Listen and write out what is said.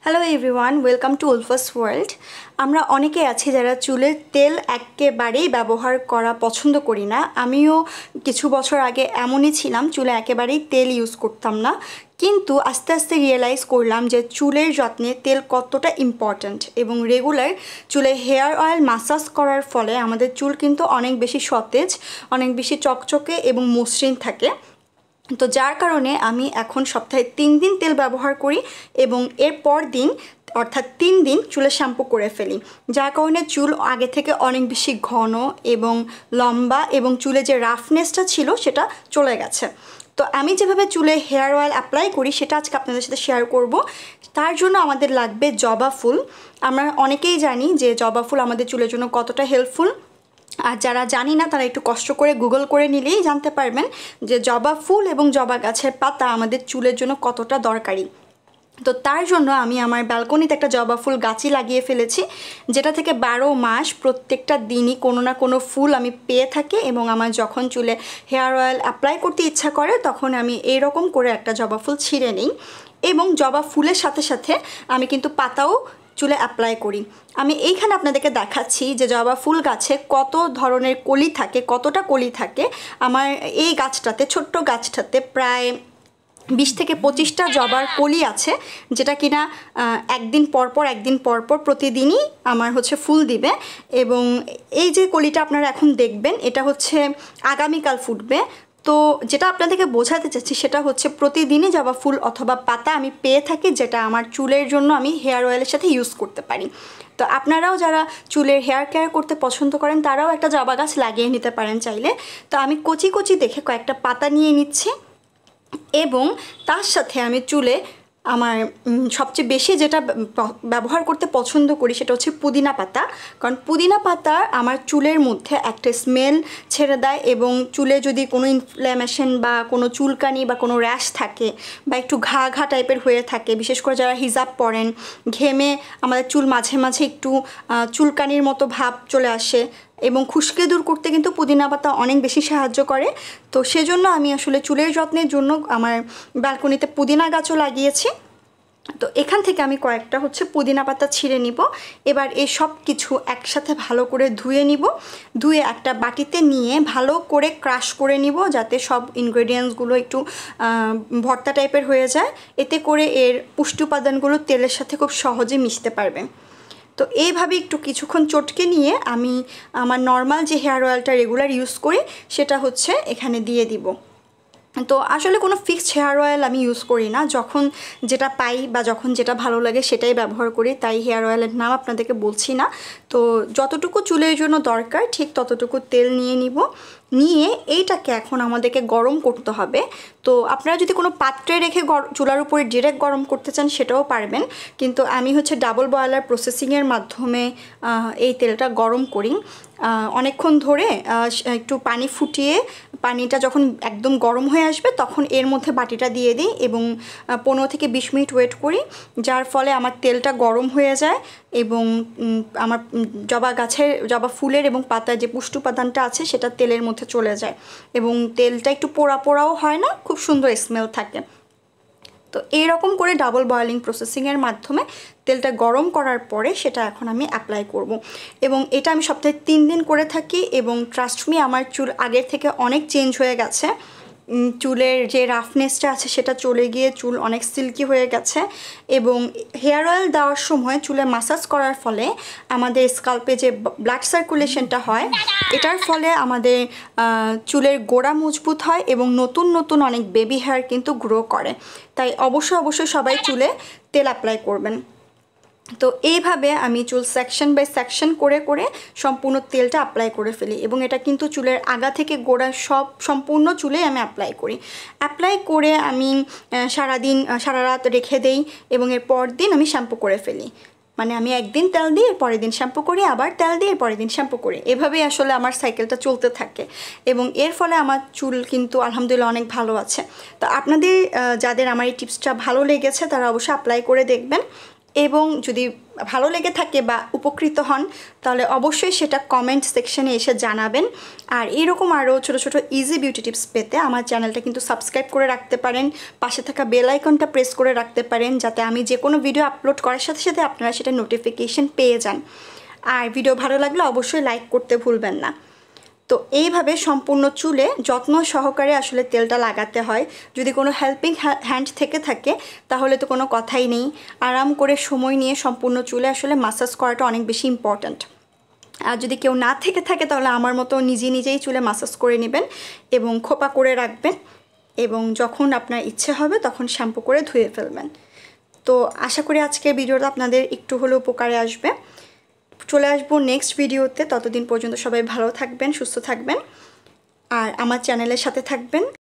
Hello everyone, welcome to উলফাস world. আমরা অনেকে আছি যারা চুলের তেল একেবারেই ব্যবহার করা পছন্দ করি না। আমিও কিছু বছর আগে এমনই ছিলাম, চুলে একেবারেই তেল ইউজ করতাম না। কিন্তু আস্তে আস্তে রিয়েলাইজ করলাম যে চুলের যত্নে তেল কতটা ইম্পর্ট্যান্ট, এবং রেগুলার চুলে হেয়ার অয়েল মাসাজ করার ফলে আমাদের চুল কিন্তু অনেক বেশি সতেজ, অনেক বেশি চকচকে এবং মসৃণ থাকে। তো যার কারণে আমি এখন সপ্তাহে 3 দিন তেল ব্যবহার করি এবং এর পর দিন অর্থাৎ 3 দিন চুলে শ্যাম্পু করে ফেলি, যার কারণে চুল আগে থেকে অনেক বেশি ঘন এবং লম্বা এবং চুলে যে রাফনেসটা ছিল সেটা চলে গেছে। তো আমি যেভাবে চুলে হেয়ার অয়েল অ্যাপ্লাই করি সেটা আজকে আপনাদের সাথে শেয়ার করব। তার জন্য আমাদের লাগবে জবা ফুল। আমরা অনেকেই জানি যে জবা ফুল আমাদের চুলের জন্য কতটা হেল্পফুল, আর যারা জানি না তারা একটু কষ্ট করে গুগল করে নিলেই জানতে পারবেন যে জবা ফুল এবং জবা গাছের পাতা আমাদের চুলের জন্য কতটা দরকারি। তো তার জন্য আমি আমার ব্যালকনিতে একটা জবা ফুল গাছই লাগিয়ে ফেলেছি, যেটা থেকে 12 মাস প্রত্যেকটা দিনই কোনো না কোনো ফুল আমি পেয়ে থাকি, এবং আমার যখন চুলে হেয়ার অয়েল অ্যাপ্লাই করতে ইচ্ছা করে তখন আমি এইরকম করে একটা জবা ফুল ছিঁড়ে নিই, এবং জবা ফুলের সাথে সাথে আমি কিন্তু পাতাও চুলে অ্যাপ্লাই করি। আমি এইখানে আপনাদেরকে দেখাচ্ছি যে জবা ফুল গাছে কত ধরনের কলি থাকে, কতটা কলি থাকে। আমার এই গাছটাতে, ছোট্ট গাছটাতে প্রায় 20 থেকে 25টা জবার কলি আছে, যেটা কিনা একদিন পরপর প্রতিদিনই আমার ফুল দিবে। এবং এই যে কলিটা আপনারা এখন দেখবেন এটা আগামীকাল ফুটবে। তো যেটা আপনাদেরকে বোঝাতে চাচ্ছি সেটা প্রতিদিনই জবা ফুল অথবা পাতা আমি পেয়ে থাকি, যেটা আমার চুলের জন্য আমি হেয়ার অয়েলের সাথে ইউজ করতে পারি। তো আপনারাও যারা চুলের হেয়ার কেয়ার করতে পছন্দ করেন তারাও একটা জবা গাছ লাগিয়ে নিতে পারেন চাইলে। তো আমি কচি কচি দেখে কয়েকটা পাতা নিয়ে নিচ্ছি, এবং তার সাথে আমি চুলে আমার সবচেয়ে বেশি যেটা ব্যবহার করতে পছন্দ করি সেটা পুদিনা পাতা। কারণ পুদিনা পাতা আমার চুলের মধ্যে একটা স্মেল ছেড়ে দেয়, এবং চুলে যদি কোনো ইনফ্ল্যামেশন বা কোনো চুলকানি বা কোনো র্যাশ থাকে বা একটু ঘা ঘা টাইপের হয়ে থাকে, বিশেষ করে যারা হিজাব পরেন, ঘেমে আমাদের চুল মাঝে মাঝে একটু চুলকানির মতো ভাব চলে আসে, এবং খুশকি দূর করতে কিন্তু পুদিনা পাতা অনেক বেশি সাহায্য করে। তো সেজন্য আমি চুলের যত্নের জন্য আমার ব্যালকনিতে পুদিনা গাছও লাগিয়েছি। তো এখান থেকে আমি কয়েকটা পুদিনা পাতা ছিঁড়ে নিব। এবার এই সব কিছু একসাথে ভালো করে ধুয়ে নিব। ধুয়ে একটা বাটিতে নিয়ে ভালো করে ক্রাশ করে নিব, যাতে সব ইনগ্রেডিয়েন্টসগুলো একটু ভর্তা টাইপের হয়ে যায়। এতে করে এর পুষ্টি উপাদানগুলো তেলের সাথে খুব সহজে মিশতে পারবে। তো এইভাবে একটু কিছুক্ষণ চটকে নিয়ে আমি আমার নর্মাল যে হেয়ার অয়েলটা রেগুলার ইউজ করি সেটা এখানে দিয়ে দিব। তো আসলে কোনো ফিক্সড হেয়ার অয়েল আমি ইউজ করি না, যখন যেটা পাই বা যখন যেটা ভালো লাগে সেটাই ব্যবহার করি, তাই হেয়ার অয়েলের নাম আপনাদেরকে বলছি না। তো যতটুকু চুলের জন্য দরকার ঠিক ততটুকু তেল নিয়ে নিব। নিয়ে এইটাকে এখন আমাদেরকে গরম করতে হবে। তো আপনারা যদি কোনো পাত্রে রেখে চুলার উপরে ডিরেক্ট গরম করতে চান সেটাও পারবেন, কিন্তু আমি ডাবল বয়লার প্রসেসিংয়ের মাধ্যমে এই তেলটা গরম করি। অনেকক্ষণ ধরে একটু পানি ফুটিয়ে পানিটা যখন একদম গরম হয়ে আসবে তখন এর মধ্যে বাটিটা দিয়ে দিই, এবং 15 থেকে 20 মিনিট ওয়েট করি, যার ফলে আমার তেলটা গরম হয়ে যায় এবং আমার জবা ফুলের এবং পাতার যে পুষ্টি উপাদানটা আছে সেটা তেলের মধ্যে চলে যায়, এবং তেলটা একটু পোড়া পোড়াও হয় না, খুব সুন্দর স্মেল থাকে। তো এইরকম করে ডাবল বয়েলিং প্রসেসিংয়ের মাধ্যমে তেলটা গরম করার পরে সেটা এখন আমি অ্যাপ্লাই করব, এবং এটা আমি সপ্তাহে 3 দিন করে থাকি। এবং ট্রাস্ট মি, আমার চুল আগের থেকে অনেক চেঞ্জ হয়ে গেছে। চুলের যে রাফনেসটা আছে সেটা চলে গিয়ে চুল অনেক সিল্কি হয়ে গেছে। এবং হেয়ার অয়েল দেওয়ার সময় চুলে মাসাজ করার ফলে আমাদের স্কাল্পে যে ব্লাড সার্কুলেশনটা হয় এটার ফলে আমাদের চুলের গোড়া মজবুত হয় এবং নতুন নতুন অনেক বেবি হেয়ার কিন্তু গ্রো করে। তাই অবশ্যই সবাই চুলে তেল অ্যাপ্লাই করবেন। তো এইভাবে আমি চুল সেকশন বাই সেকশন করে করে সম্পূর্ণ তেলটা অ্যাপ্লাই করে ফেলি, এবং এটা কিন্তু চুলের আগা থেকে গোড়া সম্পূর্ণ চুলেই আমি অ্যাপ্লাই করি। অ্যাপ্লাই করে আমি সারা রাত রেখে দেই, এবং এর পর দিন আমি শ্যাম্পু করে ফেলি। মানে আমি একদিন তেল দিই, এর পরের দিন শ্যাম্পু করি, আবার তেল দিই, এর পরের দিন শ্যাম্পু করি। এভাবেই আমার সাইকেলটা চলতে থাকে, এবং এর ফলে আমার চুল কিন্তু আলহামদুলিল্লাহ অনেক ভালো আছে। তো আপনাদের যাদের আমার এই টিপসটা ভালো লেগেছে তারা অবশ্যই অ্যাপ্লাই করে দেখবেন। এবং যদি ভালো লেগে থাকে বা উপকৃত হন তাহলে অবশ্যই সেটা কমেন্ট সেকশনে এসে জানাবেন। আর এরকম আরও ছোটো ছোটো ইজি বিউটি টিপস পেতে আমার চ্যানেলটা কিন্তু সাবস্ক্রাইব করে রাখতে পারেন, পাশে থাকা বেল আইকনটা প্রেস করে রাখতে পারেন, যাতে আমি যে কোনো ভিডিও আপলোড করার সাথে সাথে আপনারা সেটা নোটিফিকেশন পেয়ে যান। আর ভিডিও ভালো লাগলে অবশ্যই লাইক করতে ভুলবেন না। তো এইভাবে সম্পূর্ণ চুলে যত্ন সহকারে আসলে তেলটা লাগাতে হয়। যদি কোনো হেল্পিং হ্যান্ড থেকে থাকে তাহলে তো কোনো কথাই নেই। আরাম করে সময় নিয়ে সম্পূর্ণ চুলে আসলে মাসাজ করাটা অনেক বেশি ইম্পর্ট্যান্ট। আর যদি কেউ না থেকে থাকে তাহলে আমার মতো নিজেই চুলে মাসাজ করে নেবেন এবং খোপা করে রাখবেন, এবং যখন আপনার ইচ্ছে হবে তখন শ্যাম্পু করে ধুয়ে ফেলবেন। তো আশা করি আজকের ভিডিওটা আপনাদের একটু হলেও উপকারে আসবে। চলে আসবো নেক্সট ভিডিওতে, ততদিন পর্যন্ত সবাই ভালো থাকবেন, সুস্থ থাকবেন আর আমার চ্যানেলের সাথে থাকবেন।